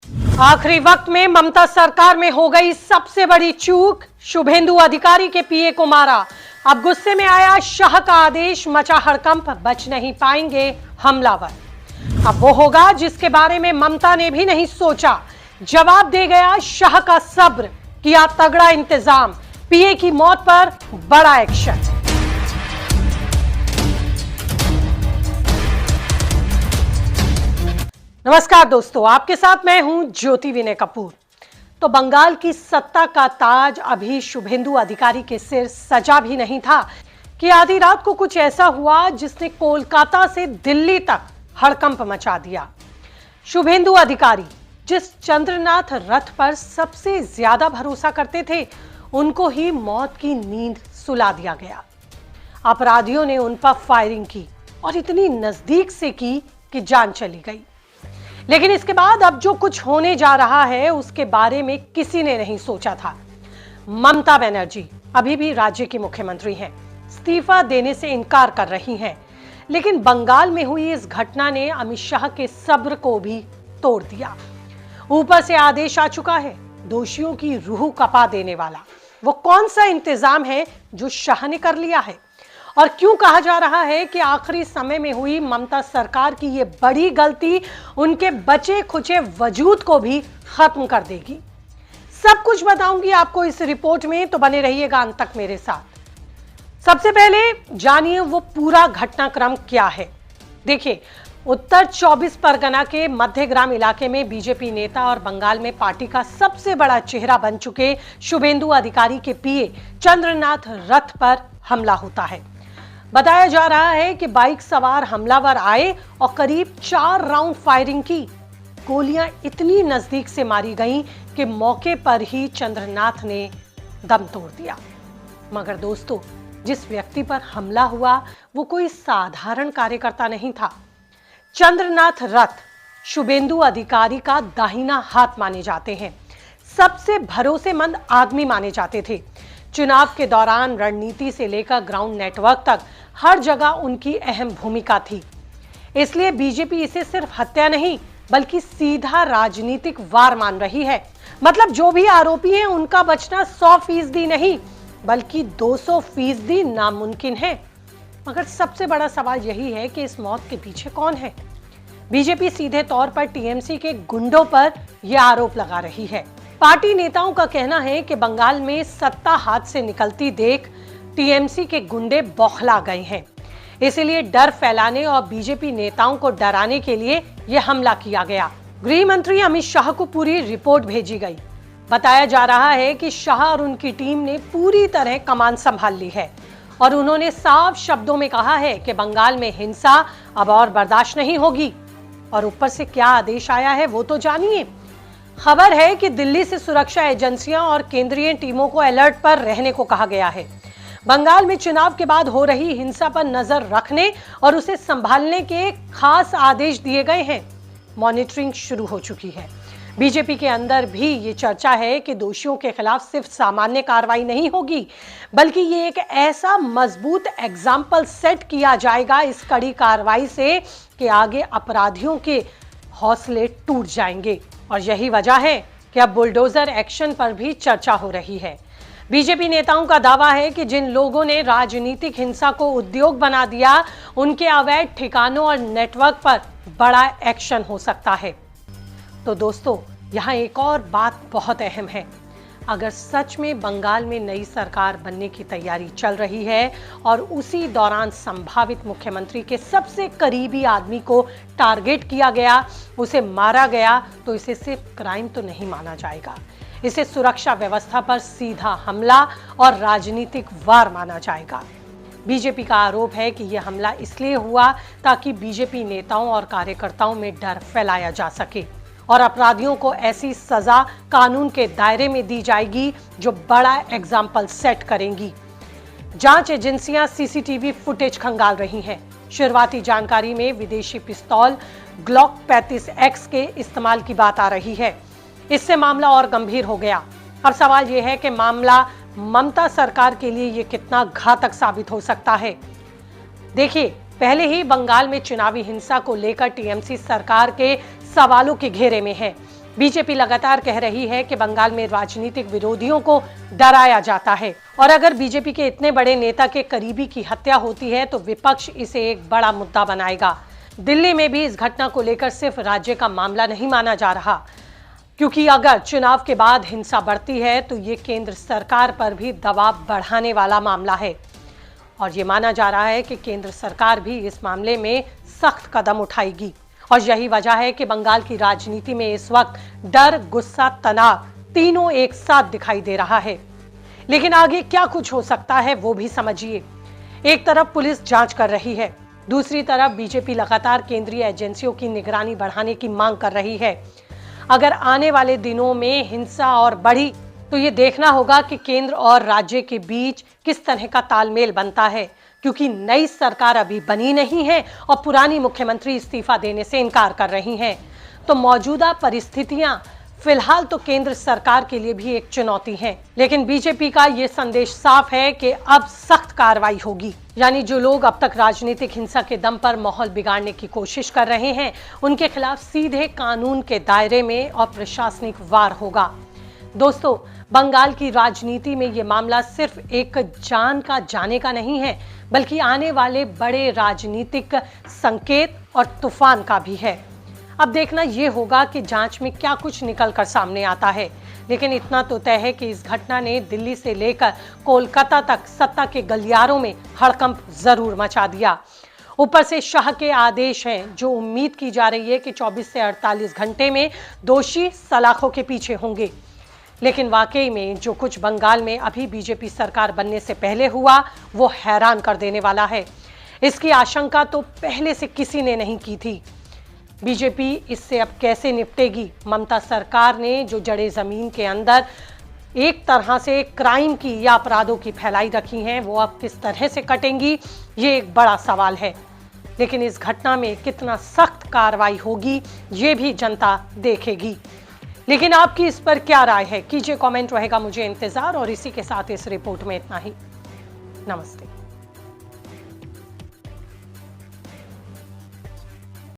आखिरी वक्त में ममता सरकार में हो गई सबसे बड़ी चूक, शुभेंदु अधिकारी के पीए को मारा। अब गुस्से में आया शाह का आदेश, मचा हड़कंप, बच नहीं पाएंगे हमलावर। अब वो होगा जिसके बारे में ममता ने भी नहीं सोचा। जवाब दे गया शाह का सब्र, किया तगड़ा इंतजाम, पीए की मौत पर बड़ा एक्शन। नमस्कार दोस्तों, आपके साथ मैं हूं ज्योति विनय कपूर। तो बंगाल की सत्ता का ताज अभी शुभेंदु अधिकारी के सिर सजा भी नहीं था कि आधी रात को कुछ ऐसा हुआ जिसने कोलकाता से दिल्ली तक हड़कंप मचा दिया। शुभेंदु अधिकारी जिस चंद्रनाथ रथ पर सबसे ज्यादा भरोसा करते थे, उनको ही मौत की नींद सुला दिया गया। अपराधियों ने उन पर फायरिंग की और इतनी नजदीक से की कि जान चली गई। लेकिन इसके बाद अब जो कुछ होने जा रहा है उसके बारे में किसी ने नहीं सोचा था। ममता बनर्जी अभी भी राज्य की मुख्यमंत्री हैं, इस्तीफा देने से इनकार कर रही हैं। लेकिन बंगाल में हुई इस घटना ने अमित शाह के सब्र को भी तोड़ दिया। ऊपर से आदेश आ चुका है, दोषियों की रूह कपा देने वाला। वो कौन सा इंतजाम है जो शाह ने कर लिया है? और क्यों कहा जा रहा है कि आखिरी समय में हुई ममता सरकार की ये बड़ी गलती उनके बचे खुचे वजूद को भी खत्म कर देगी? सब कुछ बताऊंगी आपको इस रिपोर्ट में, तो बने रहिएगा अंत तक मेरे साथ। सबसे पहले जानिए वो पूरा घटनाक्रम क्या है। देखिए, उत्तर 24 परगना के मध्यग्राम इलाके में बीजेपी नेता और बंगाल में पार्टी का सबसे बड़ा चेहरा बन चुके शुभेंदु अधिकारी के पीए चंद्रनाथ रथ पर हमला होता है। बताया जा रहा है कि बाइक सवार हमलावर आए और करीब 4 राउंड फायरिंग की। गोलियां इतनी नजदीक से मारी गईं कि मौके पर ही चंद्रनाथ ने दम तोड़ दिया। मगर दोस्तों, जिस व्यक्ति पर हमला हुआ वो कोई साधारण कार्यकर्ता नहीं था। चंद्रनाथ रथ शुभेंदु अधिकारी का दाहिना हाथ माने जाते हैं, सबसे भरोसेमंद आदमी माने जाते थे। चुनाव के दौरान रणनीति से लेकर ग्राउंड नेटवर्क तक हर जगह उनकी अहम भूमिका थी। इसलिए बीजेपी इसे सिर्फ हत्या नहीं बल्कि सीधा राजनीतिक वार मान रही है। मतलब जो भी आरोपी हैं उनका बचना 100% नहीं बल्कि 200% नामुमकिन है। मगर सबसे बड़ा सवाल यही है कि इस मौत के पीछे कौन है? बीजेपी सीधे तौर पर टीएमसी के गुंडों पर यह आरोप लगा रही है। पार्टी नेताओं का कहना है कि बंगाल में सत्ता हाथ से निकलती देख टीएमसी के गुंडे बौखला गए हैं, इसलिए डर फैलाने और बीजेपी नेताओं को डराने के लिए यह हमला किया गया। गृह मंत्री अमित शाह को पूरी रिपोर्ट भेजी गई। बताया जा रहा है कि शाह और उनकी टीम ने पूरी तरह कमान संभाल ली है और उन्होंने साफ शब्दों में कहा है कि बंगाल में हिंसा अब और बर्दाश्त नहीं होगी। और ऊपर से क्या आदेश आया है वो तो जानिए। खबर है कि दिल्ली से सुरक्षा एजेंसियां और केंद्रीय टीमों को अलर्ट पर रहने को कहा गया है। बंगाल में चुनाव के बाद हो रही हिंसा पर नजर रखने और उसे संभालने के खास आदेश दिए गए हैं। मॉनिटरिंग शुरू हो चुकी है। बीजेपी के अंदर भी ये चर्चा है कि दोषियों के खिलाफ सिर्फ सामान्य कार्रवाई नहीं होगी बल्कि ये एक ऐसा मजबूत एग्जाम्पल सेट किया जाएगा इस कड़ी कार्रवाई से कि आगे अपराधियों के हौसले टूट जाएंगे। और यही वजह है कि अब बुलडोजर एक्शन पर भी चर्चा हो रही है। बीजेपी नेताओं का दावा है कि जिन लोगों ने राजनीतिक हिंसा को उद्योग बना दिया उनके अवैध ठिकानों और नेटवर्क पर बड़ा एक्शन हो सकता है। तो दोस्तों, यहाँ एक और बात बहुत अहम है। अगर सच में बंगाल में नई सरकार बनने की तैयारी चल रही है और उसी दौरान संभावित मुख्यमंत्री के सबसे करीबी आदमी को टारगेट किया गया, उसे मारा गया, तो इसे सिर्फ क्राइम तो नहीं माना जाएगा। इसे सुरक्षा व्यवस्था पर सीधा हमला और राजनीतिक वार माना जाएगा। बीजेपी का आरोप है कि यह हमला इसलिए हुआ ताकि बीजेपी नेताओं और कार्यकर्ताओं में डर फैलाया जा सके और अपराधियों को ऐसी सजा कानून के दायरे में दी जाएगी जो बड़ा एग्जाम्पल सेट करेंगी। जांच एजेंसियां सीसीटीवी फुटेज खंगाल रही हैं। शुरुआती जानकारी में विदेशी पिस्तौल ग्लॉक 35X के इस्तेमाल की बात आ रही है। इससे मामला और गंभीर हो गया। अब सवाल यह है कि मामला ममता सरकार के लिए ये कितना घातक साबित हो सकता है। देखिए, पहले ही बंगाल में चुनावी हिंसा को लेकर टीएमसी सरकार के सवालों के घेरे में है। बीजेपी लगातार कह रही है कि बंगाल में राजनीतिक विरोधियों को डराया जाता है और अगर बीजेपी के इतने बड़े नेता के करीबी की हत्या होती है तो विपक्ष इसे एक बड़ा मुद्दा बनाएगा। दिल्ली में भी इस घटना को लेकर सिर्फ राज्य का मामला नहीं माना जा रहा, क्योंकि अगर चुनाव के बाद हिंसा बढ़ती है तो ये केंद्र सरकार पर भी दबाव बढ़ाने वाला मामला है और ये माना जा रहा है कि केंद्र सरकार भी इस मामले में सख्त कदम उठाएगी। और यही वजह है कि बंगाल की राजनीति में इस वक्त डर, गुस्सा, तनाव तीनों एक साथ दिखाई दे रहा है। लेकिन आगे क्या कुछ हो सकता है वो भी समझिए। एक तरफ पुलिस जांच कर रही है, दूसरी तरफ बीजेपी लगातार केंद्रीय एजेंसियों की निगरानी बढ़ाने की मांग कर रही है। अगर आने वाले दिनों में हिंसा और बढ़ी तो ये देखना होगा कि केंद्र और राज्य के बीच किस तरह का तालमेल बनता है, क्योंकि नई सरकार अभी बनी नहीं है और पुरानी मुख्यमंत्री इस्तीफा देने से इनकार कर रही हैं। तो मौजूदा परिस्थितियां फिलहाल तो केंद्र सरकार के लिए भी एक चुनौती है। लेकिन बीजेपी का ये संदेश साफ है कि अब सख्त कार्रवाई होगी, यानी जो लोग अब तक राजनीतिक हिंसा के दम पर माहौल बिगाड़ने की कोशिश कर रहे हैं उनके खिलाफ सीधे कानून के दायरे में और प्रशासनिक वार होगा। दोस्तों, बंगाल की राजनीति में ये मामला सिर्फ एक जान का जाने का नहीं है, बल्कि आने वाले बड़े राजनीतिक संकेत और तूफान का भी है। अब देखना यह होगा कि जांच में क्या कुछ निकल कर सामने आता है। लेकिन इतना तो तय है कि इस घटना ने दिल्ली से लेकर कोलकाता तक सत्ता के गलियारों में हड़कंप जरूर मचा दिया। ऊपर से शाह के आदेश हैं, जो उम्मीद की जा रही है कि 24 से 48 घंटे में दोषी सलाखों के पीछे होंगे। लेकिन वाकई में जो कुछ बंगाल में अभी बीजेपी सरकार बनने से पहले हुआ वो हैरान कर देने वाला है। इसकी आशंका तो पहले से किसी ने नहीं की थी। बीजेपी इससे अब कैसे निपटेगी? ममता सरकार ने जो जड़ें जमीन के अंदर एक तरह से क्राइम की या अपराधों की फैलाई रखी हैं, वो अब किस तरह से कटेंगी, ये एक बड़ा सवाल है। लेकिन इस घटना में कितना सख्त कार्रवाई होगी ये भी जनता देखेगी। लेकिन आपकी इस पर क्या राय है? कीजिए कमेंट, रहेगा मुझे इंतजार। और इसी के साथ इस रिपोर्ट में इतना ही। नमस्ते।